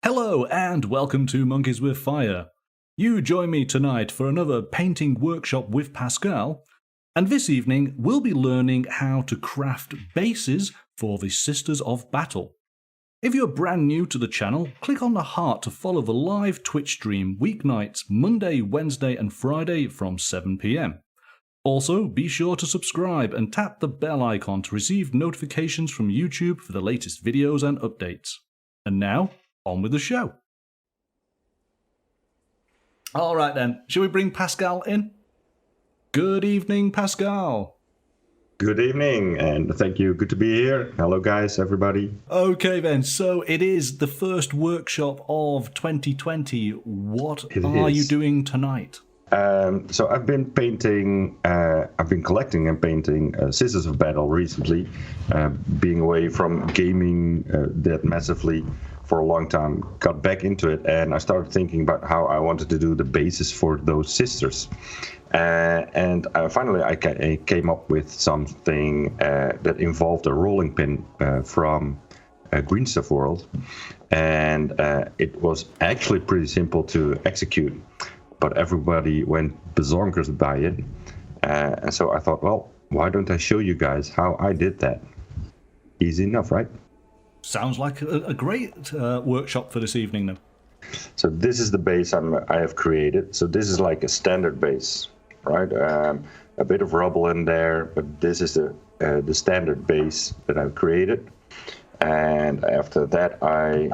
Hello and welcome to Monkeys with Fire. You join me tonight for another painting workshop with Pascal, and this evening we'll be learning how to craft bases for the Sisters of Battle. If you're brand new to the channel, click on the heart to follow the live Twitch stream weeknights Monday, Wednesday and Friday from 7 PM. Also, be sure to subscribe and tap the bell icon to receive notifications from YouTube for the latest videos and updates. And now, on with the show. All right then, shall we bring Pascal in? Good evening, Pascal. Good evening, and thank you. Good to be here. Hello, guys, everybody. Okay then, so it is the first workshop of 2020. What are you doing tonight? So I've been painting, I've been collecting and painting Sisters of Battle recently, being away from gaming that massively for a long time, got back into it, and I started thinking about how I wanted to do the basis for those sisters. And finally I came up with something that involved a rolling pin from Green Stuff World, and it was actually pretty simple to execute, but everybody went bonkers by it, and so I thought, well, why don't I show you guys how I did that? Easy enough, right? Sounds like a great workshop for this evening then. So this is the base I have created. So this is like a standard base, right? A bit of rubble in there, but this is the standard base that I've created. And after that, I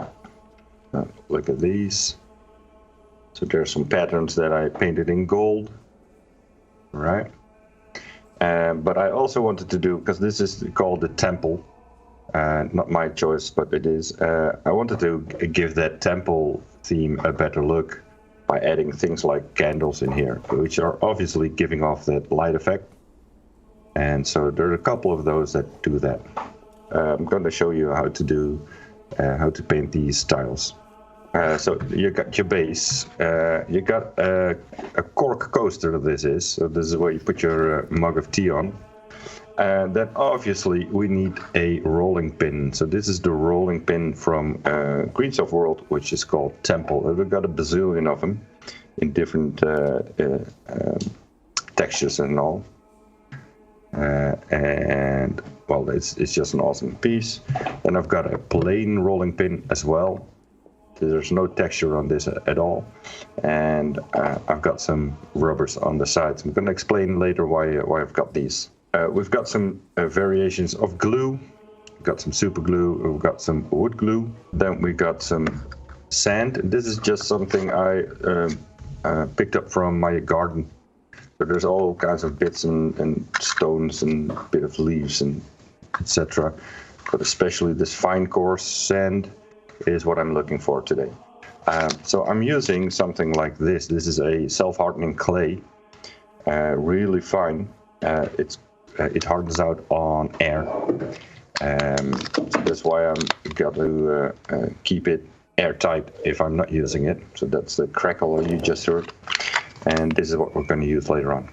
look at these. So there's some patterns that I painted in gold, right? But I also wanted to do, because this is called the temple. Not my choice, but it is. I wanted to give that temple theme a better look by adding things like candles in here, which are obviously giving off that light effect. And so there are a couple of those that do that. I'm going to show you how to paint these tiles. So you got your base. You got a cork coaster. This is. So this is where you put your mug of tea on. And then obviously we need a rolling pin. So this is the rolling pin from Green Stuff World, which is called Temple. We've got a bazillion of them in different textures and all. And well, it's just an awesome piece. Then I've got a plain rolling pin as well. There's no texture on this at all. And I've got some rubbers on the sides. I'm going to explain later why I've got these. We've got some variations of glue. We've got some super glue. We've got some wood glue. Then we got some sand. This is just something I picked up from my garden. So there's all kinds of bits and stones and a bit of leaves and etc. But especially this fine coarse sand is what I'm looking for today. So I'm using something like this. This is a self-hardening clay, really fine. It hardens out on air. So that's why I'm got to keep it airtight if I'm not using it. So that's the crackle you just heard. And this is what we're going to use later on.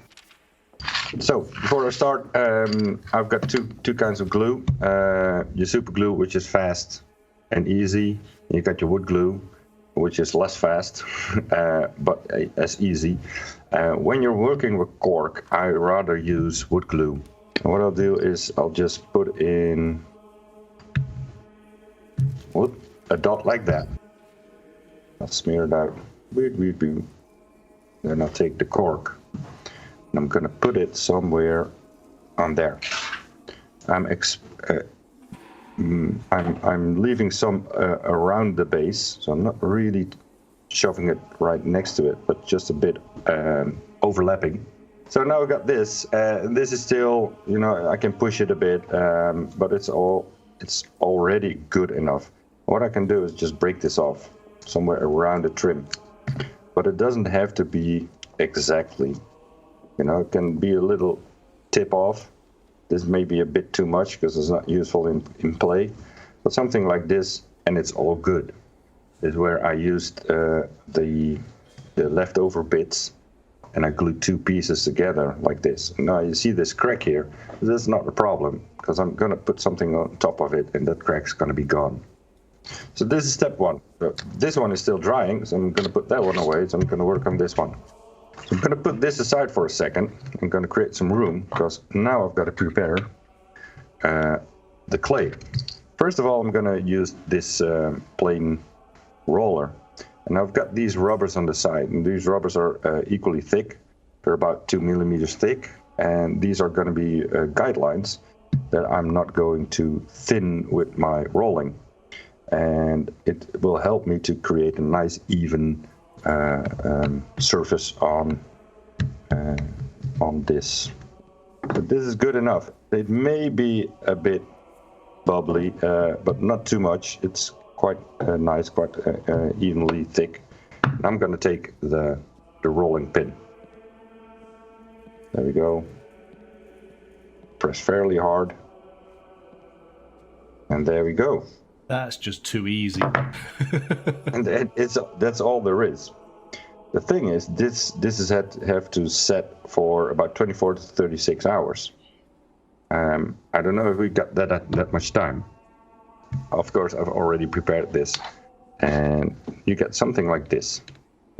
So before I start, I've got two kinds of glue. Your super glue, which is fast and easy. You got your wood glue, which is less fast, but as easy. When you're working with cork, I rather use wood glue. And what I'll do is I'll just put in a dot like that. I'll smear it out. Then I'll take the cork and I'm going to put it somewhere on there. I'm leaving some around the base, so I'm not really shoving it right next to it, but just a bit overlapping. So now I got this. This is still, I can push it a bit, but it's already good enough. What I can do is just break this off somewhere around the trim, but it doesn't have to be exactly. It can be a little tip off. This may be a bit too much because it's not useful in play, but something like this, and it's all good. Is where I used the leftover bits, and I glued two pieces together like this. Now you see this crack here. That's not a problem because I'm going to put something on top of it, and that crack's going to be gone. So this is step one. This one is still drying, so I'm going to put that one away. So I'm going to work on this one. So I'm going to put this aside for a second. I'm going to create some room because now I've got to prepare the clay. First of all, I'm going to use this plain roller. And I've got these rubbers on the side, and these rubbers are equally thick. They're about 2 millimeters thick, and these are going to be guidelines that I'm not going to thin with my rolling. And it will help me to create a nice even surface on this. But this is good enough. It may be a bit bubbly, but not too much. It's quite nice, quite evenly thick. And I'm going to take the rolling pin. There we go. Press fairly hard. And there we go. That's just too easy. And that's all there is. The thing is, this is have to set for about 24 to 36 hours. I don't know if we got that much time. Of course, I've already prepared this, and you get something like this.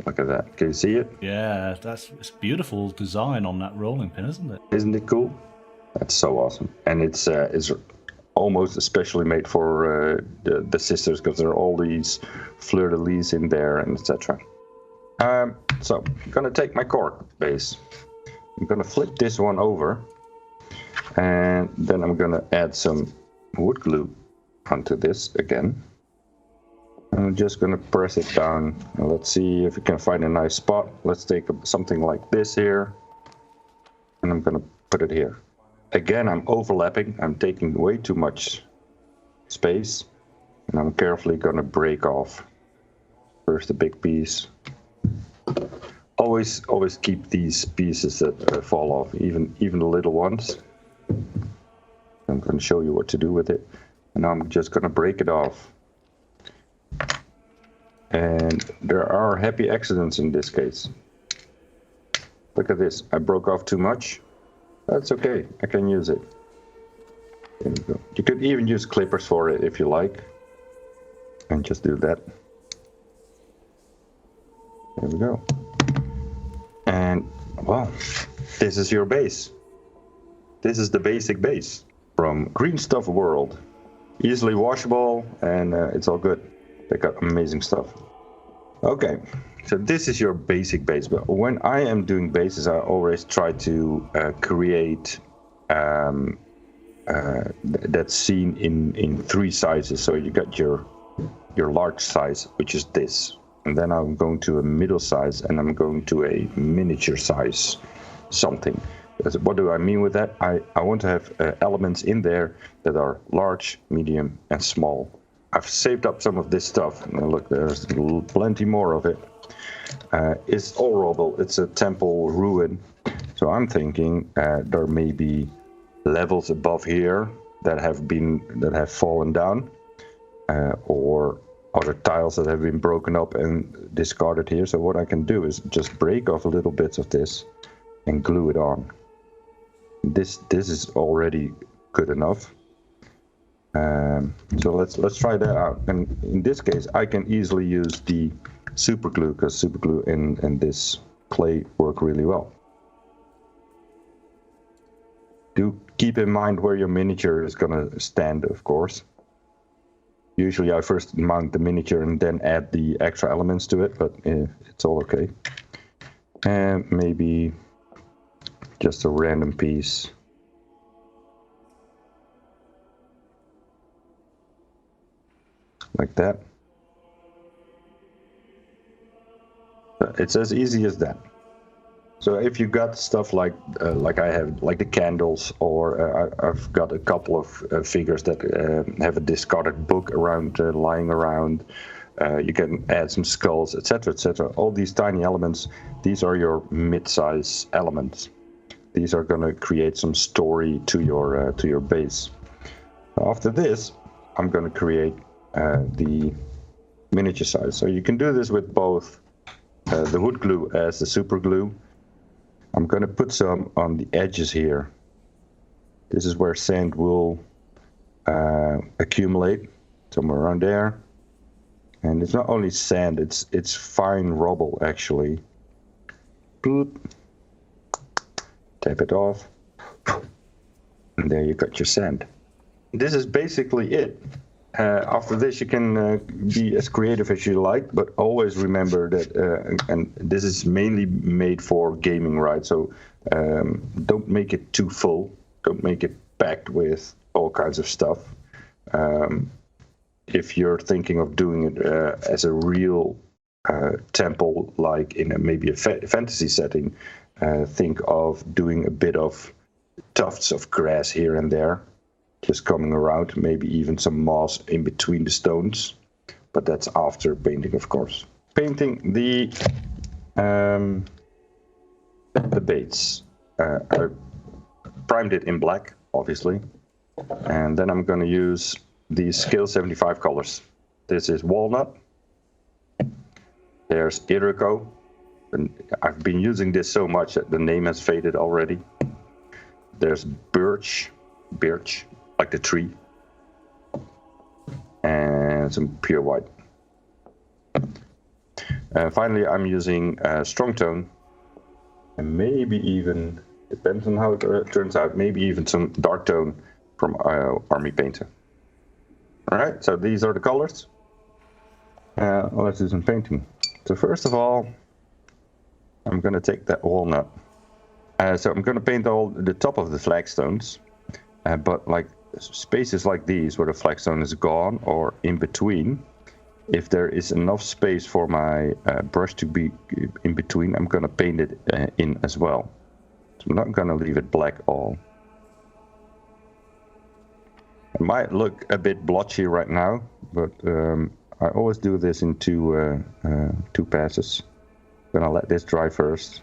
Look at that. Can you see it? Yeah, it's beautiful design on that rolling pin, isn't it? Isn't it cool? That's so awesome, and it's almost especially made for the sisters because there are all these fleur-de-lis in there and etc. So I'm gonna take my cork base. I'm gonna flip this one over, and then I'm gonna add some wood glue onto this again. I'm just gonna press it down. And let's see if we can find a nice spot. Let's take something like this here, and I'm gonna put it here. Again, I'm overlapping. I'm taking way too much space, and I'm carefully gonna break off first the big piece. Always keep these pieces that fall off, even the little ones. I'm gonna show you what to do with it, and I'm just gonna break it off. And there are happy accidents in this case. Look at this. I broke off too much. That's okay. I can use it. There we go. You could even use clippers for it if you like. And just do that. There we go. And, well, this is your base. This is the basic base from Green Stuff World. Easily washable, and it's all good. They got amazing stuff. Okay, so this is your basic base. But when I am doing bases, I always try to create that scene in three sizes. So you got your large size, which is this, and then I'm going to a middle size, and I'm going to a miniature size something. What do I mean with that? I want to have elements in there that are large, medium, and small. I've saved up some of this stuff. And look, there's plenty more of it. It's all rubble. It's a temple ruin. So I'm thinking there may be levels above here that have fallen down, or other tiles that have been broken up and discarded here. So what I can do is just break off a little bits of this and glue it on. This is already good enough. So let's try that out. And in this case, I can easily use the super glue, because super glue and this clay work really well. Do keep in mind where your miniature is going to stand, of course. Usually I first mount the miniature and then add the extra elements to it, but it's all okay. And maybe just a random piece. Like that. It's as easy as that. So if you got stuff like I have, like the candles, or I've got a couple of figures that have a discarded book around, lying around. You can add some skulls, etc., etc. All these tiny elements, these are your mid-size elements. These are going to create some story to your base. After this, I'm going to create the miniature size. So you can do this with both the wood glue as the super glue. I'm going to put some on the edges here. This is where sand will accumulate, somewhere around there. And it's not only sand, it's fine rubble actually. Boop. Tap it off. And there you got your sand. This is basically it. After this, you can be as creative as you like, but always remember that, and this is mainly made for gaming, right? So don't make it too full. Don't make it packed with all kinds of stuff. If you're thinking of doing it as a real temple, like in maybe a fantasy setting, think of doing a bit of tufts of grass here and there, just coming around, maybe even some moss in between the stones, but that's after painting, of course. Painting the baits. I primed it in black, obviously, and then I'm going to use these scale 75 colors. This is walnut. There's Iroko, and I've been using this so much that the name has faded already. There's birch, like the tree, and some pure white. Finally, I'm using strong tone, and maybe even, depends on how it turns out, maybe even some dark tone from Army Painter. All right, so these are the colors. Let's do some painting. So first of all, I'm going to take that walnut. So I'm going to paint all the top of the flagstones, but like spaces like these where the flagstone is gone or in between, if there is enough space for my brush to be in between, I'm going to paint it in as well. So I'm not going to leave it black all. It might look a bit blotchy right now, but I always do this in two passes. I'm going to let this dry first.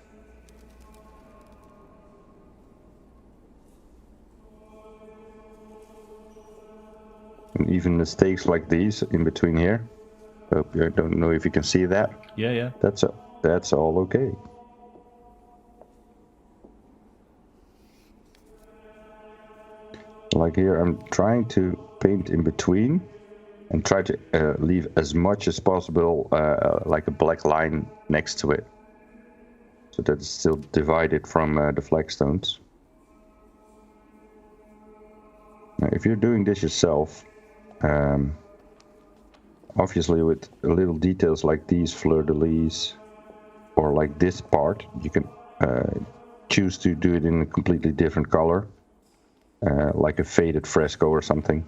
And even mistakes like these in between here. I don't know if you can see that. Yeah. That's all okay. Like here, I'm trying to paint in between and try to leave as much as possible like a black line next to it, so that it's still divided from the flagstones. Now, if you're doing this yourself, obviously with little details like these fleur-de-lis or like this part, you can choose to do it in a completely different color, like a faded fresco or something,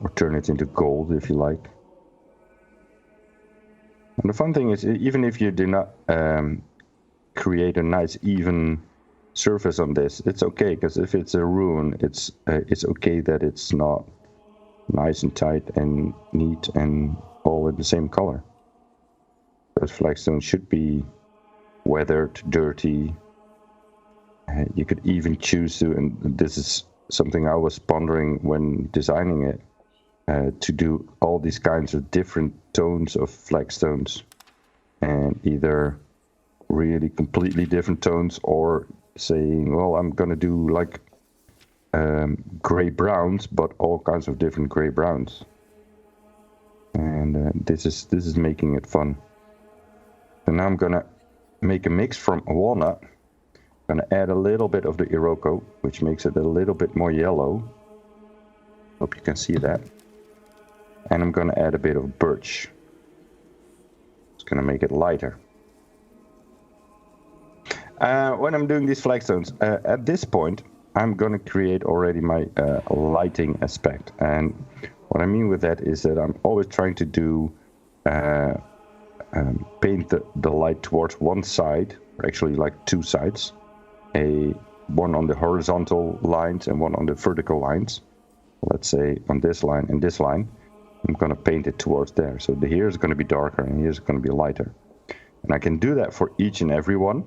or turn it into gold if you like. And the fun thing is, even if you do not create a nice even surface on this, it's okay, because if it's a ruin, it's okay that it's not nice and tight and neat and all in the same color. Those flagstones should be weathered, dirty. You could even choose to, and this is something I was pondering when designing it, to do all these kinds of different tones of flagstones, and either really completely different tones, or saying, well, I'm gonna do like gray browns, but all kinds of different gray browns. And this is making it fun. And now I'm gonna make a mix from a walnut. I'm gonna add a little bit of the Iroko, which makes it a little bit more yellow. Hope you can see that. And I'm gonna add a bit of birch. It's gonna make it lighter. When I'm doing these flagstones, at this point, I'm gonna create already my lighting aspect. And what I mean with that is that I'm always trying to do paint the light towards one side, or actually like two sides, one on the horizontal lines and one on the vertical lines. Let's say on this line and this line, I'm going to paint it towards there. So here is going to be darker and here's going to be lighter. And I can do that for each and every one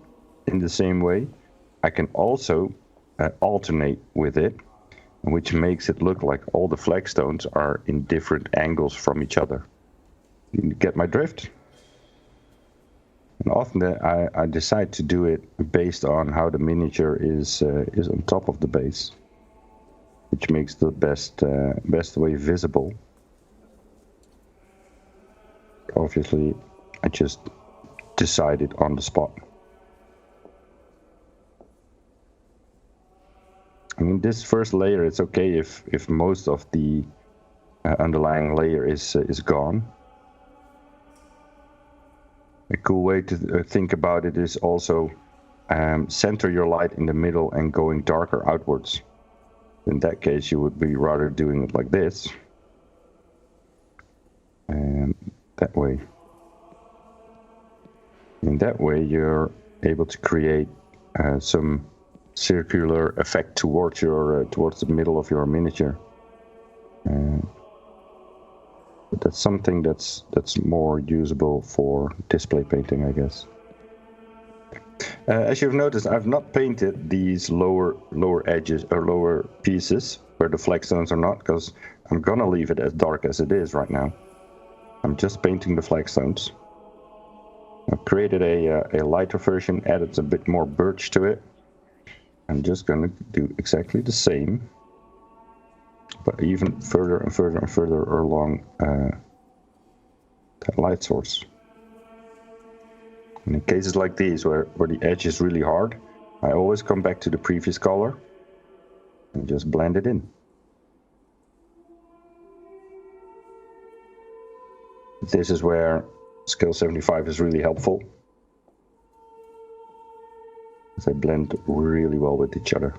in the same way. I can also alternate with it, which makes it look like all the flagstones are in different angles from each other. You get my drift? And often I decide to do it based on how the miniature is on top of the base, which makes the best way visible. obviously I just decided on the spot. I mean, this first layer, it's okay if most of the underlying layer is gone. A cool way to think about it is also center your light in the middle and going darker outwards. In that case, you would be rather doing it like this. And that way. In that way, you're able to create some circular effect towards the middle of your miniature. But that's something that's more usable for display painting, I guess. As you've noticed, I've not painted these lower edges or lower pieces where the flagstones are not, because I'm gonna leave it as dark as it is right now. I'm just painting the flagstones. I've created a lighter version, added a bit more birch to it. I'm just gonna do exactly the same, but even further and further and further along that light source. And in cases like these, where the edge is really hard, I always come back to the previous color and just blend it in. This is where Scale 75 is really helpful, as they blend really well with each other.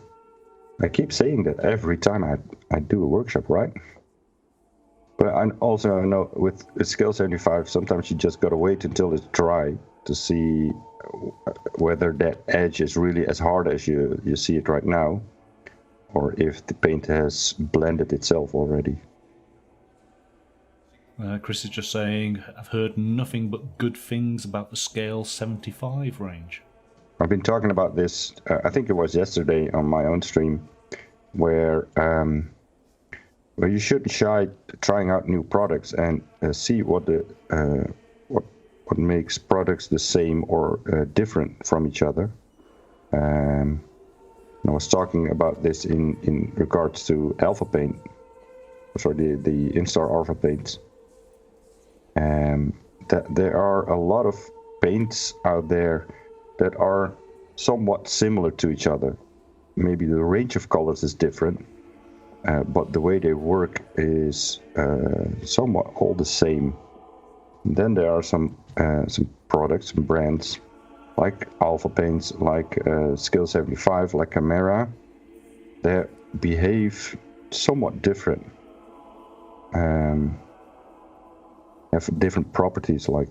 I keep saying that every time I do a workshop, right? But I also know with Scale 75, sometimes you just gotta wait until it's dry to see whether that edge is really as hard as you see it right now, or if the paint has blended itself already. Chris is just saying, I've heard nothing but good things about the Scale 75 range. I've been talking about this, I think it was yesterday on my own stream, where you shouldn't shy trying out new products and see what makes products the same or different from each other. I was talking about this in regards to Alpha Paint, sorry, the Instar Alpha Paints. That there are a lot of paints out there that are somewhat similar to each other. Maybe the range of colors is different, but the way they work is somewhat all the same. And then there are some products, some brands like Alpha Paints, like Scale 75, like Camera, that behave somewhat different. Have different properties, like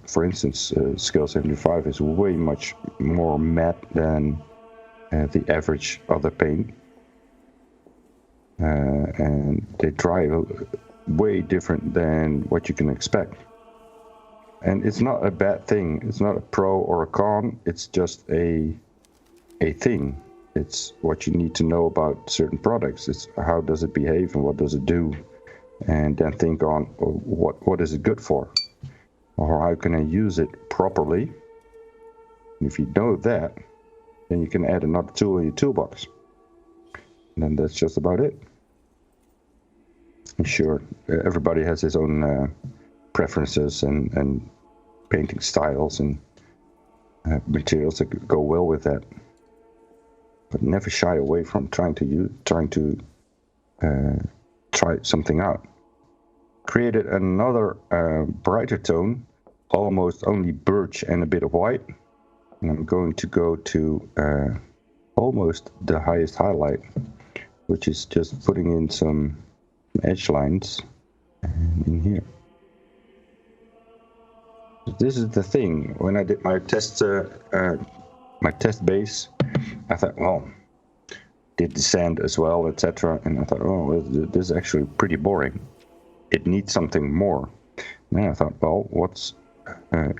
for instance, Scale 75 is way much more matte than the average other paint, and they dry way different than what you can expect. And it's not a bad thing. It's not a pro or a con. It's just a thing. It's what you need to know about certain products. It's how does it behave and what does it do, and then think on what is it good for, or how can I use it properly. And if you know that, then you can add another tool in your toolbox, and then that's just about it. And sure, everybody has his own preferences and painting styles and materials that go well with that, but never shy away from trying to try something out. Created another brighter tone, almost only birch and a bit of white. And I'm going to go to almost the highest highlight, which is just putting in some edge lines in here. This is the thing. When I did my test base, I thought, well, did the sand as well, etc. And I thought, oh, this is actually pretty boring. It needs something more. And then I thought, well,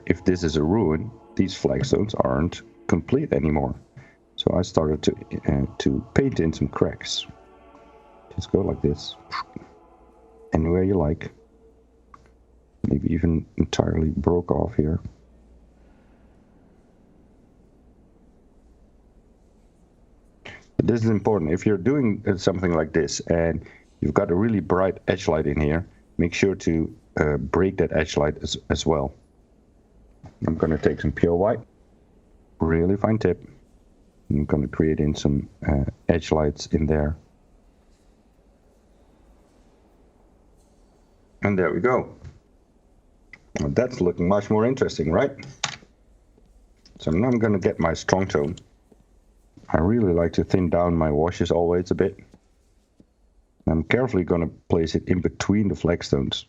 if this is a ruin, these flagstones aren't complete anymore. So I started to paint in some cracks. Just go like this, anywhere you like. Maybe even entirely broke off here. But this is important. If you're doing something like this and you've got a really bright edge light in here, make sure to break that edge light as well. I'm going to take some pure white, really fine tip. I'm going to create in some edge lights in there. And there we go. Well, that's looking much more interesting, right? So now I'm going to get my strong tone. I really like to thin down my washes always a bit. I'm carefully going to place it in between the flagstones.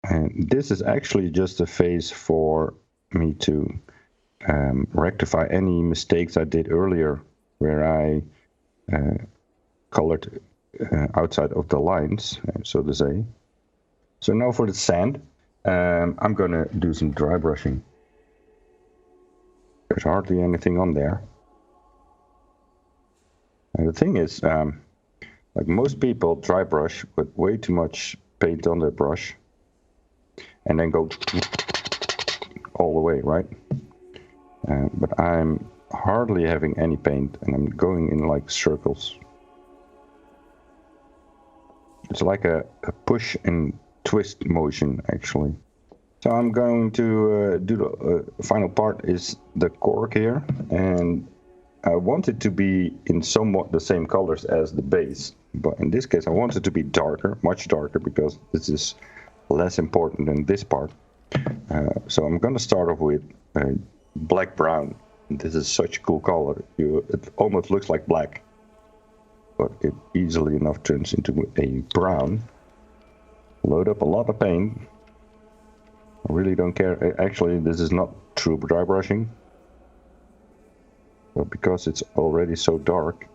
And this is actually just a phase for me to rectify any mistakes I did earlier, where I colored outside of the lines, so to say. So now for the sand, I'm going to do some dry brushing. There's hardly anything on there. And the thing is, like most people dry brush with way too much paint on their brush and then go all the way, right? But I'm hardly having any paint and I'm going in like circles. It's like a push and twist motion actually. So I'm going to do the final part is the cork here, and I want it to be in somewhat the same colors as the base, but in this case I want it to be darker, much darker, because this is less important than this part. So I'm going to start off with black brown. This is such a cool color. It almost looks like black, but it easily enough turns into a brown. Load up a lot of paint. I really don't care. Actually, this is not true dry brushing, but because it's already so dark,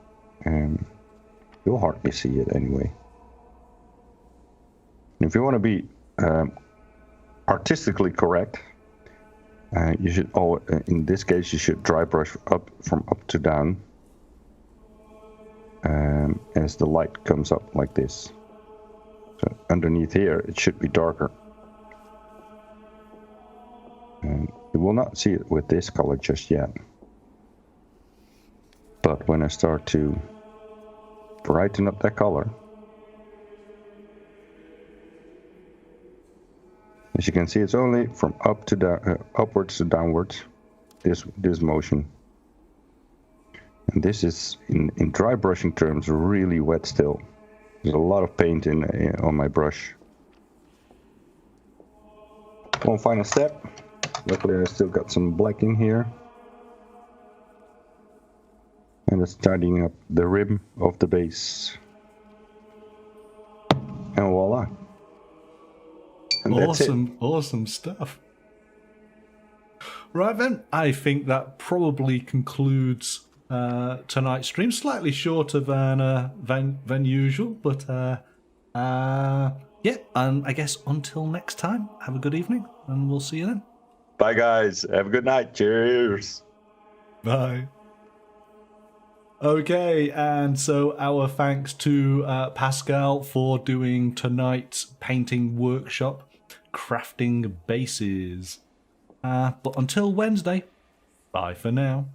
you'll hardly see it anyway. And if you want to be artistically correct, you should in this case you should dry brush from up to down as the light comes up like this. So underneath here it should be darker. And you will not see it with this color just yet. But when I start to brighten up that color, as you can see, it's only from up to down, upwards to downwards, this motion. And this is, in dry brushing terms, really wet still. There's a lot of paint on my brush. One final step. Luckily I still got some black in here. And it's tidying up the rim of the base. And voila. And awesome, awesome stuff. Right then, I think that probably concludes tonight's stream. Slightly shorter than usual, but yeah, and I guess until next time, have a good evening, and we'll see you then. Bye guys, have a good night. Cheers. Bye. Okay, and so our thanks to Pascal for doing tonight's painting workshop, crafting bases. But until Wednesday, bye for now.